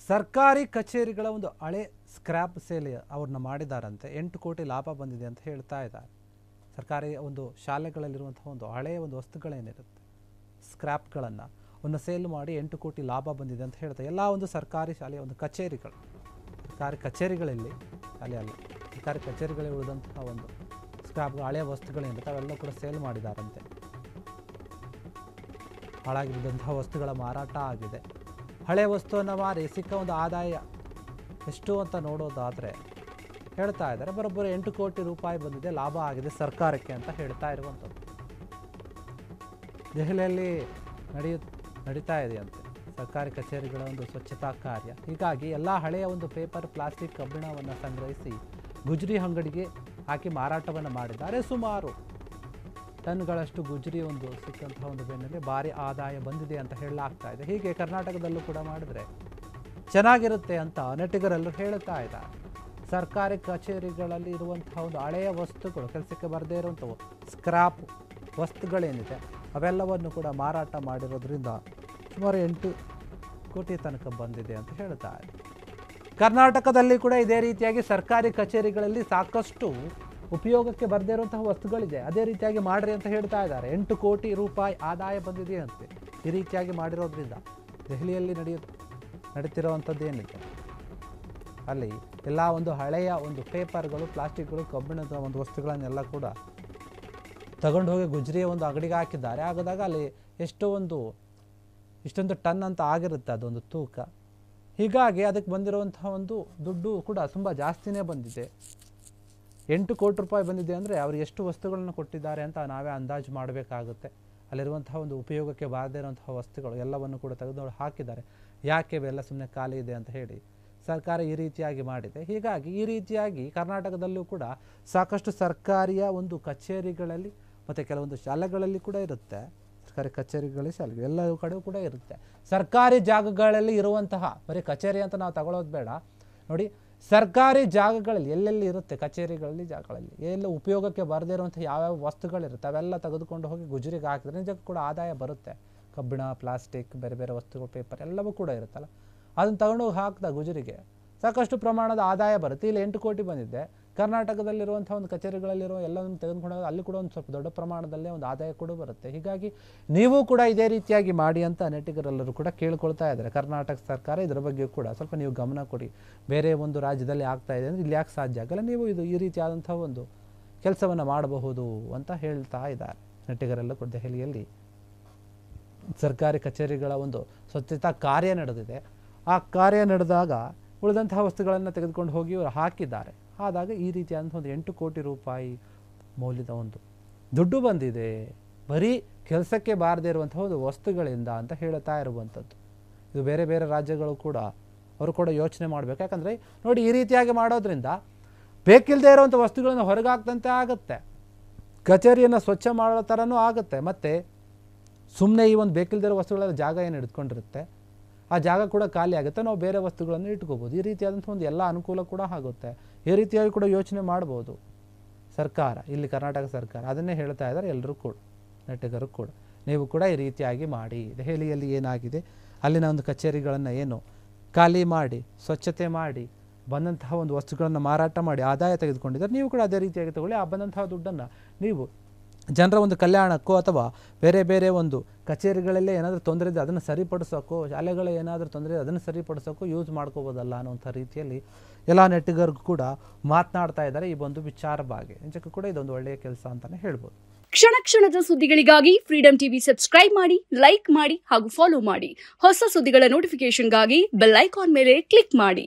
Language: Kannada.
ಸರ್ಕಾರಿ ಕಚೇರಿಗಳ ಒಂದು ಹಳೆ ಸ್ಕ್ರ್ಯಾಪ್ ಸೇಲ್ ಅವ್ರನ್ನ ಮಾಡಿದಾರಂತೆ 8 ಕೋಟಿ ಲಾಭ ಬಂದಿದೆ ಅಂತ ಹೇಳ್ತಾ ಇದ್ದಾರೆ. ಸರ್ಕಾರಿ ಒಂದು ಶಾಲೆಗಳಲ್ಲಿರುವಂತಹ ಒಂದು ಹಳೆಯ ಒಂದು ವಸ್ತುಗಳೇನಿರುತ್ತೆ ಸ್ಕ್ರ್ಯಾಪ್ಗಳನ್ನು ಒಂದು ಸೇಲ್ ಮಾಡಿ 8 ಕೋಟಿ ಲಾಭ ಬಂದಿದೆ ಅಂತ ಹೇಳ್ತಾರೆ. ಎಲ್ಲ ಒಂದು ಸರ್ಕಾರಿ ಶಾಲೆಯ ಒಂದು ಕಚೇರಿಗಳು, ಸರ್ಕಾರಿ ಕಚೇರಿಗಳಲ್ಲಿ ಶಾಲೆ ಅಲ್ಲ, ಸರ್ಕಾರಿ ಕಚೇರಿಗಳಲ್ಲಿ ಉಳಿದಂತಹ ಒಂದು ಸ್ಕ್ರ್ಯಾಪ್ಗಳು ಹಳೆಯ ವಸ್ತುಗಳೇನಿರುತ್ತೆ ಅವೆಲ್ಲ ಕೂಡ ಸೇಲ್ ಮಾಡಿದಾರಂತೆ. ಹಾಳಾಗಿದ್ದಂತಹ ವಸ್ತುಗಳ ಮಾರಾಟ ಆಗಿದೆ. ಹಳೆ ವಸ್ತುವನ್ನು ಮಾರಿ ಸಿಕ್ಕ ಒಂದು ಆದಾಯ ಎಷ್ಟು ಅಂತ ನೋಡೋದಾದರೆ ಹೇಳ್ತಾ ಇದ್ದಾರೆ ಬರೋಬ್ಬರಿ 8 ಕೋಟಿ ರೂಪಾಯಿ ಬಂದಿದೆ, ಲಾಭ ಆಗಿದೆ ಸರ್ಕಾರಕ್ಕೆ ಅಂತ ಹೇಳ್ತಾ ಇರುವಂಥದ್ದು. ದೆಹಲಿಯಲ್ಲಿ ನಡೀತಾ ಇದೆಯಂತೆ ಸರ್ಕಾರಿ ಕಚೇರಿಗಳ ಒಂದು ಸ್ವಚ್ಛತಾ ಕಾರ್ಯ. ಹೀಗಾಗಿ ಎಲ್ಲ ಹಳೆಯ ಒಂದು ಪೇಪರ್, ಪ್ಲಾಸ್ಟಿಕ್, ಕಬ್ಬಿಣವನ್ನು ಸಂಗ್ರಹಿಸಿ ಗುಜರಿ ಅಂಗಡಿಗೆ ಹಾಕಿ ಮಾರಾಟವನ್ನು ಮಾಡಿದ್ದಾರೆ. ಸುಮಾರು ಟನ್ಗಳಷ್ಟು ಗುಜರಿ ಒಂದು ಸಿಕ್ಕಂತಹ ಒಂದು ಬೆನ್ನಲ್ಲಿ ಭಾರಿ ಆದಾಯ ಬಂದಿದೆ ಅಂತ ಹೇಳಲಾಗ್ತಾ ಇದೆ. ಹೀಗೆ ಕರ್ನಾಟಕದಲ್ಲೂ ಕೂಡ ಮಾಡಿದ್ರೆ ಚೆನ್ನಾಗಿರುತ್ತೆ ಅಂತ ನೆಟ್ಟಿಗರೆಲ್ಲರೂ ಹೇಳ್ತಾ ಇದ್ದಾರೆ. ಸರ್ಕಾರಿ ಕಚೇರಿಗಳಲ್ಲಿ ಇರುವಂತಹ ಒಂದು ಹಳೆಯ ವಸ್ತುಗಳು, ಕೆಲಸಕ್ಕೆ ಬರದೇ ಇರುವಂಥವು ಸ್ಕ್ರಾಪ್ ವಸ್ತುಗಳೇನಿದೆ ಅವೆಲ್ಲವನ್ನು ಕೂಡ ಮಾರಾಟ ಮಾಡಿರೋದ್ರಿಂದ ಸುಮಾರು 8 ಕೋಟಿ ತನಕ ಬಂದಿದೆ ಅಂತ ಹೇಳ್ತಾ ಇದೆ. ಕರ್ನಾಟಕದಲ್ಲಿ ಕೂಡ ಇದೇ ರೀತಿಯಾಗಿ ಸರ್ಕಾರಿ ಕಚೇರಿಗಳಲ್ಲಿ ಸಾಕಷ್ಟು ಉಪಯೋಗಕ್ಕೆ ಬರದೇ ಇರುವಂತಹ ವಸ್ತುಗಳಿದೆ, ಅದೇ ರೀತಿಯಾಗಿ ಮಾಡ್ರಿ ಅಂತ ಹೇಳ್ತಾ ಇದ್ದಾರೆ. 8 ಕೋಟಿ ರೂಪಾಯಿ ಆದಾಯ ಬಂದಿದೆ ಅಂತೆ ಈ ರೀತಿಯಾಗಿ ಮಾಡಿರೋದ್ರಿಂದ. ದೆಹಲಿಯಲ್ಲಿ ನಡೀತಿರೋವಂಥದ್ದು ಏನಿದೆ ಅಲ್ಲಿ ಎಲ್ಲ ಒಂದು ಹಳೆಯ ಒಂದು ಪೇಪರ್ಗಳು, ಪ್ಲಾಸ್ಟಿಕ್ಗಳು, ಕಬ್ಬಿಣದ ಒಂದು ವಸ್ತುಗಳನ್ನೆಲ್ಲ ಕೂಡ ತಗೊಂಡು ಹೋಗಿ ಗುಜರಿಯ ಒಂದು ಅಂಗಡಿಗೆ ಹಾಕಿದ್ದಾರೆ. ಆಗೋದಾಗ ಅಲ್ಲಿ ಇಷ್ಟೊಂದು ಟನ್ ಅಂತ ಆಗಿರುತ್ತೆ ಅದೊಂದು ತೂಕ. ಹೀಗಾಗಿ ಅದಕ್ಕೆ ಬಂದಿರುವಂತಹ ಒಂದು ದುಡ್ಡು ಕೂಡ ತುಂಬ ಜಾಸ್ತಿನೇ ಬಂದಿದೆ. 8 ಕೋಟಿ ರೂಪಾಯಿ ಬಂದಿದೆ ಅಂದರೆ ಅವರು ಎಷ್ಟು ವಸ್ತುಗಳನ್ನು ಕೊಟ್ಟಿದ್ದಾರೆ ಅಂತ ನಾವೇ ಅಂದಾಜು ಮಾಡಬೇಕಾಗುತ್ತೆ. ಅಲ್ಲಿರುವಂತಹ ಒಂದು ಉಪಯೋಗಕ್ಕೆ ಬಾರದೇ ಇರುವಂತಹ ವಸ್ತುಗಳು ಎಲ್ಲವನ್ನು ಕೂಡ ತೆಗೆದು ಹಾಕಿದ್ದಾರೆ. ಯಾಕೆ ಇವೆಲ್ಲ ಸುಮ್ಮನೆ ಖಾಲಿ ಇದೆ ಅಂತ ಹೇಳಿ ಸರ್ಕಾರ ಈ ರೀತಿಯಾಗಿ ಮಾಡಿದೆ. ಹೀಗಾಗಿ ಈ ರೀತಿಯಾಗಿ ಕರ್ನಾಟಕದಲ್ಲೂ ಕೂಡ ಸಾಕಷ್ಟು ಸರ್ಕಾರಿಯ ಒಂದು ಕಚೇರಿಗಳಲ್ಲಿ ಮತ್ತು ಕೆಲವೊಂದು ಶಾಲೆಗಳಲ್ಲಿ ಕೂಡ ಇರುತ್ತೆ. ಸರ್ಕಾರಿ ಕಚೇರಿಗಳಲ್ಲಿ, ಶಾಲೆಗಳು ಎಲ್ಲ ಕಡೆ ಕೂಡ ಇರುತ್ತೆ. ಸರ್ಕಾರಿ ಜಾಗಗಳಲ್ಲಿ ಇರುವಂತಹ ಬರೀ ಕಚೇರಿ ಅಂತ ನಾವು ತಗೊಳ್ಳೋದು ಬೇಡ ನೋಡಿ, ಸರ್ಕಾರಿ ಜಾಗಗಳಲ್ಲಿ ಎಲ್ಲೆಲ್ಲಿ ಇರುತ್ತೆ ಕಚೇರಿಗಳಲ್ಲಿ, ಜಾಗಗಳಲ್ಲಿ ಎಲ್ಲ ಉಪಯೋಗಕ್ಕೆ ಬರದೇ ಇರುವಂಥ ಯಾವ್ಯಾವ ವಸ್ತುಗಳಿರುತ್ತೆ ಅವೆಲ್ಲ ತೆಗೆದುಕೊಂಡು ಹೋಗಿ ಗುಜರಿಗೆ ಹಾಕಿದ್ರೆ ನಿಜಕ್ಕೂ ಕೂಡ ಆದಾಯ ಬರುತ್ತೆ. ಕಬ್ಬಿಣ, ಪ್ಲಾಸ್ಟಿಕ್, ಬೇರೆ ಬೇರೆ ವಸ್ತುಗಳು, ಪೇಪರ್ ಎಲ್ಲವೂ ಕೂಡ ಇರುತ್ತಲ್ಲ, ಅದನ್ನು ತಗೊಂಡೋಗಿ ಹಾಕಿದ ಗುಜರಿಗೆ ಸಾಕಷ್ಟು ಪ್ರಮಾಣದ ಆದಾಯ ಬರುತ್ತೆ. ಇಲ್ಲಿ 8 ಕೋಟಿ ಬಂದಿದೆ. ಕರ್ನಾಟಕದಲ್ಲಿರುವಂಥ ಒಂದು ಕಚೇರಿಗಳಲ್ಲಿರೋ ಎಲ್ಲವನ್ನು ತೆಗೆದುಕೊಂಡು ಅಲ್ಲಿ ಕೂಡ ಒಂದು ಸ್ವಲ್ಪ ದೊಡ್ಡ ಪ್ರಮಾಣದಲ್ಲೇ ಒಂದು ಆದಾಯ ಕೂಡ ಬರುತ್ತೆ. ಹೀಗಾಗಿ ನೀವು ಕೂಡ ಇದೇ ರೀತಿಯಾಗಿ ಮಾಡಿ ಅಂತ ನೆಟ್ಟಿಗರೆಲ್ಲರೂ ಕೂಡ ಕೇಳ್ಕೊಳ್ತಾ ಇದ್ದಾರೆ. ಕರ್ನಾಟಕ ಸರ್ಕಾರ ಇದರ ಬಗ್ಗೆ ಕೂಡ ಸ್ವಲ್ಪ ನೀವು ಗಮನ ಕೊಡಿ. ಬೇರೆ ಒಂದು ರಾಜ್ಯದಲ್ಲಿ ಆಗ್ತಾ ಇದೆ ಅಂದರೆ ಇಲ್ಲಿ ಯಾಕೆ ಸಾಧ್ಯ ಆಗಲ್ಲ, ನೀವು ಈ ರೀತಿಯಾದಂಥ ಒಂದು ಕೆಲಸವನ್ನು ಮಾಡಬಹುದು ಅಂತ ಹೇಳ್ತಾ ಇದ್ದಾರೆ ನೆಟ್ಟಿಗರೆಲ್ಲ ಕೂಡ. ದೆಹಲಿಯಲ್ಲಿ ಸರ್ಕಾರಿ ಕಚೇರಿಗಳ ಒಂದು ಸ್ವಚ್ಛತಾ ಕಾರ್ಯ ನಡೆದಿದೆ. ಆ ಕಾರ್ಯ ನಡೆದಾಗ ಉಳಿದಂತಹ ವಸ್ತುಗಳನ್ನು ತೆಗೆದುಕೊಂಡು ಹೋಗಿ ಇವರು ಹಾಕಿದ್ದಾರೆ. ಆದಾಗ ಈ ರೀತಿಯಾದಂಥ ಒಂದು 8 ಕೋಟಿ ರೂಪಾಯಿ ಮೌಲ್ಯದ ಒಂದು ದುಡ್ಡು ಬಂದಿದೆ ಬರೀ ಕೆಲಸಕ್ಕೆ ಬಾರದೇ ಇರುವಂಥ ಒಂದು ವಸ್ತುಗಳಿಂದ ಅಂತ ಹೇಳ್ತಾ ಇರುವಂಥದ್ದು. ಇದು ಬೇರೆ ಬೇರೆ ರಾಜ್ಯಗಳು ಕೂಡ ಅವರು ಕೂಡ ಯೋಚನೆ ಮಾಡಬೇಕು. ಯಾಕಂದರೆ ನೋಡಿ, ಈ ರೀತಿಯಾಗಿ ಮಾಡೋದ್ರಿಂದ ಬೇಕಿಲ್ಲದೆ ಇರುವಂಥ ವಸ್ತುಗಳನ್ನು ಹೊರಗೆ ಹಾಕ್ದಂತೆ ಆಗುತ್ತೆ, ಕಚೇರಿಯನ್ನು ಸ್ವಚ್ಛ ಮಾಡೋ ಥರನೂ ಆಗುತ್ತೆ. ಮತ್ತು ಸುಮ್ಮನೆ ಈ ಒಂದು ಬೇಕಿಲ್ಲದೆ ಇರೋ ವಸ್ತುಗಳೆಲ್ಲ ಜಾಗ ಏನು ಹಿಡ್ಕೊಂಡಿರುತ್ತೆ ಆ ಜಾಗ ಕೂಡ ಖಾಲಿ ಆಗುತ್ತೆ, ನಾವು ಬೇರೆ ವಸ್ತುಗಳನ್ನು ಇಟ್ಕೋಬೋದು. ಈ ರೀತಿಯಾದಂಥ ಒಂದು ಎಲ್ಲ ಅನುಕೂಲ ಕೂಡ ಆಗುತ್ತೆ. ಈ ರೀತಿಯಾಗಿ ಕೂಡ ಯೋಚನೆ ಮಾಡ್ಬೋದು ಸರ್ಕಾರ, ಇಲ್ಲಿ ಕರ್ನಾಟಕ ಸರ್ಕಾರ ಅದನ್ನೇ ಹೇಳ್ತಾ ಇದ್ದಾರೆ. ಎಲ್ಲರೂ ಕೂಡ ನೆಟ್ಟಿಗರು ಕೂಡ ನೀವು ಕೂಡ ಈ ರೀತಿಯಾಗಿ ಮಾಡಿ. ದೆಹಲಿಯಲ್ಲಿ ಏನಾಗಿದೆ ಅಲ್ಲಿನ ಒಂದು ಕಚೇರಿಗಳನ್ನು ಏನು ಖಾಲಿ ಮಾಡಿ, ಸ್ವಚ್ಛತೆ ಮಾಡಿ, ಬಂದಂತಹ ಒಂದು ವಸ್ತುಗಳನ್ನು ಮಾರಾಟ ಮಾಡಿ ಆದಾಯ ತೆಗೆದುಕೊಂಡಿದ್ದಾರೆ. ನೀವು ಕೂಡ ಅದೇ ರೀತಿಯಾಗಿ ತಗೊಳ್ಳಿ. ಆ ಬಂದಂತಹ ದುಡ್ಡನ್ನು ನೀವು ಜನರ ಒಂದು ಕಲ್ಯಾಣಕ್ಕೋ ಅಥವಾ ಬೇರೆ ಬೇರೆ ಒಂದು ಕಚೇರಿಗಳಲ್ಲೇ ಏನಾದರೂ ತೊಂದರೆ ಇದೆ ಅದನ್ನು ಸರಿಪಡಿಸೋಕ್ಕೋ, ಶಾಲೆಗಳ ಏನಾದರೂ ತೊಂದರೆ ಇದೆ ಅದನ್ನು ಸರಿಪಡಿಸೋಕ್ಕೋ ಯೂಸ್ ಮಾಡ್ಕೋಬೋದಲ್ಲ ಅನ್ನೋಂಥ ರೀತಿಯಲ್ಲಿ ಎಲ್ಲ ನೆಟ್ಟಿಗರಿಗೂ ಕೂಡ ಮಾತನಾಡ್ತಾ ಇದ್ದಾರೆ ಈ ಒಂದು ವಿಚಾರ ಬಗ್ಗೆ. ನಿಜಕ್ಕೂ ಕೂಡ ಇದೊಂದು ಒಳ್ಳೆಯ ಕೆಲಸ ಅಂತಲೇ ಹೇಳ್ಬೋದು. ಕ್ಷಣ ಕ್ಷಣದ ಸುದ್ದಿಗಳಿಗಾಗಿ ಫ್ರೀಡಂ ಟಿವಿ ಸಬ್ಸ್ಕ್ರೈಬ್ ಮಾಡಿ, ಲೈಕ್ ಮಾಡಿ ಹಾಗೂ ಫಾಲೋ ಮಾಡಿ. ಹೊಸ ಸುದ್ದಿಗಳ ನೋಟಿಫಿಕೇಶನ್ಗಾಗಿ ಬೆಲ್ ಐಕಾನ್ ಮೇಲೆ ಕ್ಲಿಕ್ ಮಾಡಿ.